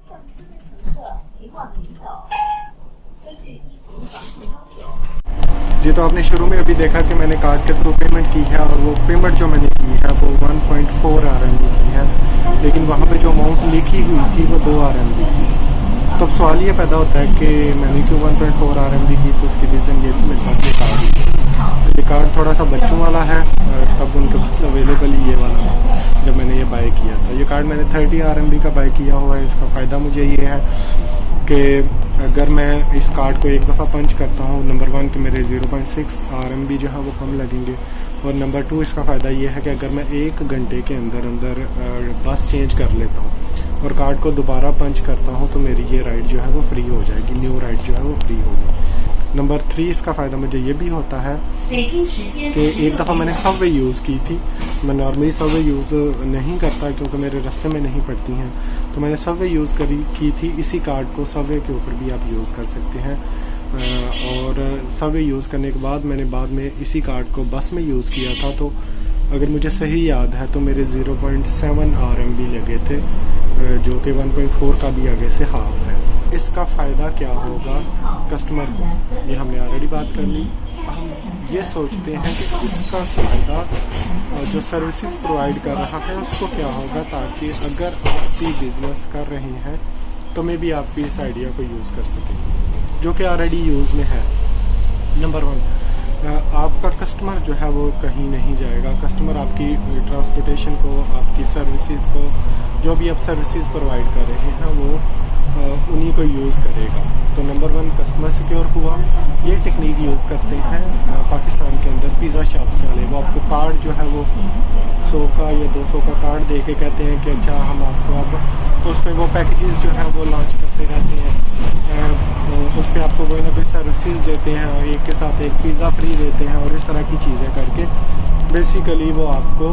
जी, तो आपने शुरू में अभी देखा कि मैंने कार्ड के थ्रू पेमेंट की है और वो पेमेंट जो मैंने की है वो 1.4 RMB की है, लेकिन वहाँ पे जो अमाउंट लिखी हुई थी वो 2 RMB की। तो अब सवाल ये पैदा होता है कि मैंने क्यों 1.4 RMB की, तो उसकी रीज़न ये थी मेरे पास ये कार्ड। तो ये कार्ड थोड़ा सा बच्चों वाला है, तब उनके पास अवेलेबल ही ये वाला था जब मैंने ये बाय किया था। ये कार्ड मैंने 30 RMB का बाय किया हुआ है। इसका फ़ायदा मुझे ये है कि अगर मैं इस कार्ड को एक दफ़ा पंच करता हूँ, नंबर 1 कि मेरे 0.6 RMB जो है वो कम लगेंगे, और नंबर 2 इसका फ़ायदा ये है कि अगर मैं 1 घंटे के अंदर अंदर बस चेंज कर लेता हूँ और कार्ड को दोबारा पंच करता हूँ तो मेरी ये राइड जो है वो फ्री हो जाएगी, न्यू राइड जो है वो फ्री होगी। नंबर 3 इसका फ़ायदा मुझे ये भी होता है कि एक दफ़ा मैंने सबवे यूज़ की थी। मैं नॉर्मली सबवे यूज़ नहीं करता क्योंकि मेरे रास्ते में नहीं पड़ती हैं, तो मैंने सबवे यूज़ की थी। इसी कार्ड को सबवे के ऊपर भी आप यूज़ कर सकते हैं, और सबवे यूज़ करने के बाद मैंने बाद में इसी कार्ड को बस में यूज़ किया था। तो अगर मुझे सही याद है तो मेरे 0.7 RMB लगे थे, जो कि 1.4 का भी आगे से हाफ है। इसका फ़ायदा क्या होगा कस्टमर को, ये हमने ऑलरेडी बात कर ली। हम ये सोचते हैं कि इसका फ़ायदा जो सर्विसेज प्रोवाइड कर रहा है उसको क्या होगा, ताकि अगर आप भी बिज़नेस कर रहे हैं तो मे भी आप भी इस आइडिया को यूज़ कर सकें, जो कि ऑलरेडी यूज़ में है। नंबर 1, आपका कस्टमर जो है वो कहीं नहीं जाएगा। कस्टमर आपकी ट्रांसपोर्टेशन को, आपकी सर्विसेज को, जो भी आप सर्विसेज प्रोवाइड कर रहे हैं वो उन्हीं को यूज़ करेगा। तो नंबर 1 कस्टमर सिक्योर हुआ। ये टेक्निक यूज़ करते हैं पाकिस्तान के अंदर पिज़्ज़ा शॉप्स वाले। वो आपको कार्ड जो है वो 100 का या 200 का कार्ड दे के कहते हैं कि अच्छा हम आपको अब उस पर वो पैकेजेस जो है वो लॉन्च करते रहते हैं, उस पर आपको कोई ना कोई सर्विसेज देते हैं, एक के साथ एक पिज़्ज़ा फ्री देते हैं, और इस तरह की चीज़ें करके बेसिकली वो आपको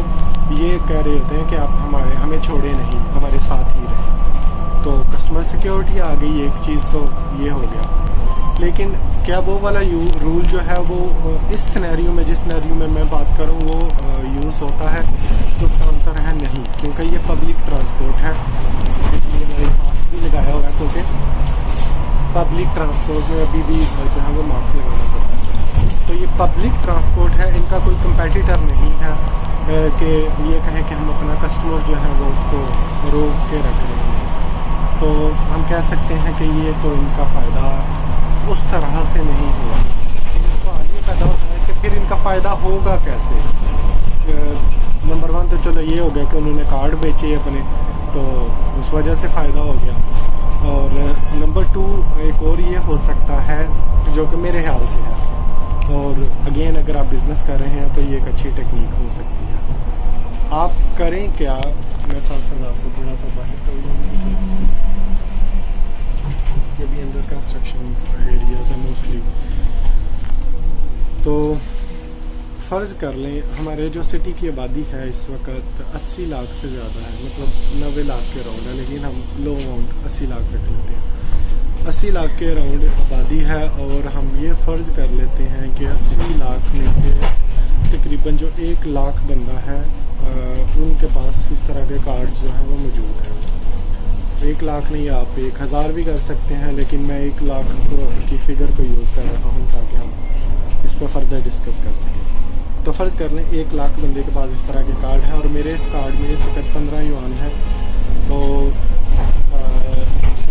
ये कह रहे होते हैं कि आप हमें छोड़े नहीं, हमारे साथ ही रहें। तो कस्टमर सिक्योरिटी आ गई, एक चीज़ तो ये हो गया। लेकिन क्या वो वाला रूल जो है वो इस सिनेरियो में, जिस सिनेरियो में मैं बात करूँ, वो यूज़ होता है? तो उसका आंसर है नहीं, क्योंकि ये पब्लिक ट्रांसपोर्ट है। इसलिए मैंने मास्क भी लगाया हुआ है, क्योंकि पब्लिक ट्रांसपोर्ट में अभी भी जो है वो मास्क लगाना पड़ता है। तो ये पब्लिक ट्रांसपोर्ट है, इनका कोई कंपेटिटर नहीं है कि ये कहें कि हम अपना कस्टमर जो है वो उसको रोक के रख रहे हैं। तो हम कह सकते हैं कि ये तो इनका फ़ायदा उस तरह से नहीं हुआ। सवाल ये पैदा होता है कि फिर इनका फ़ायदा होगा कैसे? नंबर 1 तो चलो ये हो गया कि उन्होंने कार्ड बेचे अपने, तो उस वजह से फ़ायदा हो गया। और नंबर 2 एक और ये हो सकता है, जो कि मेरे ख्याल से है, और अगेन अगर आप बिज़नेस कर रहे हैं तो ये एक अच्छी टेक्निक हो सकती है। आप करें क्या, मैं साथ आपको थोड़ा सा बाहर ये भी अंडर कंस्ट्रक्शन एरियाज है मोस्टली। तो फ़र्ज़ कर लें हमारे जो सिटी की आबादी है इस वक्त 80 लाख से ज़्यादा है, मतलब 90 लाख के अराउंड है, लेकिन हम लो अमाउंट 80 लाख रख लेते हैं। 80 लाख के अराउंड आबादी है, और हम ये फ़र्ज़ कर लेते हैं कि 80 लाख में से तकरीबन जो 1 लाख बंदा है उनके पास इस तरह के कार्ड्स जो हैं वो मौजूद हैं। 1 लाख नहीं, आप 1000 भी कर सकते हैं, लेकिन मैं 1 लाख की फ़िगर को यूज़ कर रहा हूँ ताकि हम इस पर फर्दर डिस्कस कर सकें। तो फ़र्ज़ कर लें 1 लाख बंदे के पास इस तरह के कार्ड हैं, और मेरे इस कार्ड में इस वक्त 15 युआन है। तो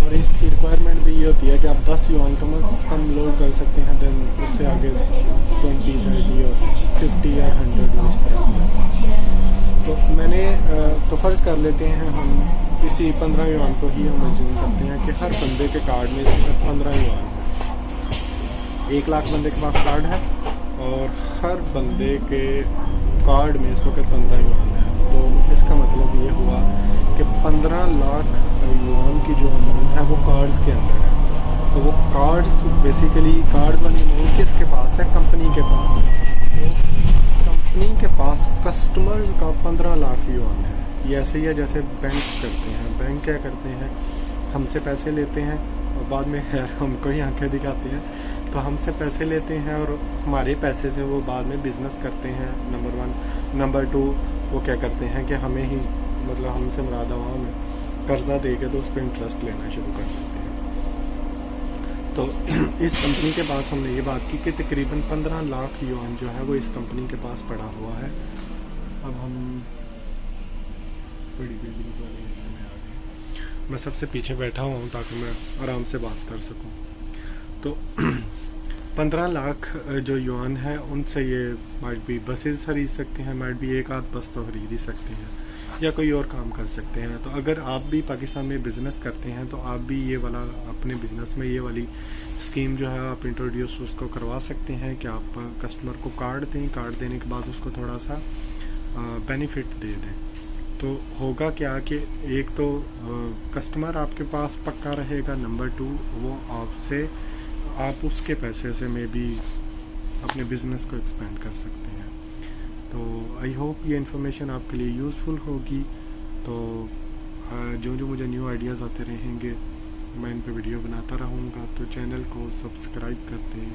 और इसकी रिक्वायरमेंट भी ये होती है कि आप 10 युआन कम से कम लोड कर सकते हैं, देन उससे आगे 20, 30 और 50 या 100 इस तरह से। तो मैंने तो फ़र्ज़ कर लेते हैं हम इसी 15 युआन को ही हम अज्यूम करते हैं कि हर बंदे के कार्ड में 15 युआन है। 1 लाख बंदे के पास कार्ड है, और हर बंदे के कार्ड में इस वक्त 15 युआन है। तो इसका मतलब ये हुआ कि 15 लाख युआन की जो अमाउंट है वो कार्ड्स के अंदर है। तो वो कार्ड्स बेसिकली, कार्ड वाली अमाउंट किसके पास है? कंपनी के पास है। तो कंपनी के पास कस्टमर्स का 15 लाख युआन है। ये ऐसे ही है जैसे बैंक करते हैं। बैंक क्या करते हैं, हमसे पैसे लेते हैं और बाद में हमको ही आंखें दिखाते हैं। तो हमसे पैसे लेते हैं और हमारे पैसे से वो बाद में बिज़नेस करते हैं, नंबर 1। नंबर 2 वो क्या करते हैं कि हमें ही, मतलब हमसे मुराद आवाम है, कर्जा देके तो उस पर इंटरेस्ट लेना शुरू कर देते हैं। तो इस कंपनी के पास हमने ये बात की कि तकरीबन 15 लाख युआन जो है वो इस कंपनी के पास पड़ा हुआ है। अब हम बड़ी बिल्डिंग्स वाले एरिया में आ गए। मैं सबसे पीछे बैठा हुआ हूँ ताकि मैं आराम से बात कर सकूँ। तो 15 लाख जो युआन है उनसे ये माइट भी बसेस खरीद सकते हैं, माइट भी एक आध बस तो खरीद ही सकते हैं या कोई और काम कर सकते हैं। तो अगर आप भी पाकिस्तान में बिज़नेस करते हैं तो आप भी ये वाला अपने बिज़नेस में ये वाली स्कीम जो है आप इंट्रोड्यूस उसको करवा सकते हैं कि आप कस्टमर को कार्ड दें, कार्ड देने के बाद उसको थोड़ा सा बेनिफिट दे दें। तो होगा क्या कि एक तो कस्टमर आपके पास पक्का रहेगा, नंबर 2 वो आपसे आप उसके पैसे से मे बी अपने बिज़नेस को एक्सपेंड कर सकते हैं। तो आई होप ये इन्फॉर्मेशन आपके लिए यूज़फुल होगी। तो जो जो मुझे न्यू आइडियाज़ आते रहेंगे मैं इन पे वीडियो बनाता रहूँगा। तो चैनल को सब्सक्राइब कर दें।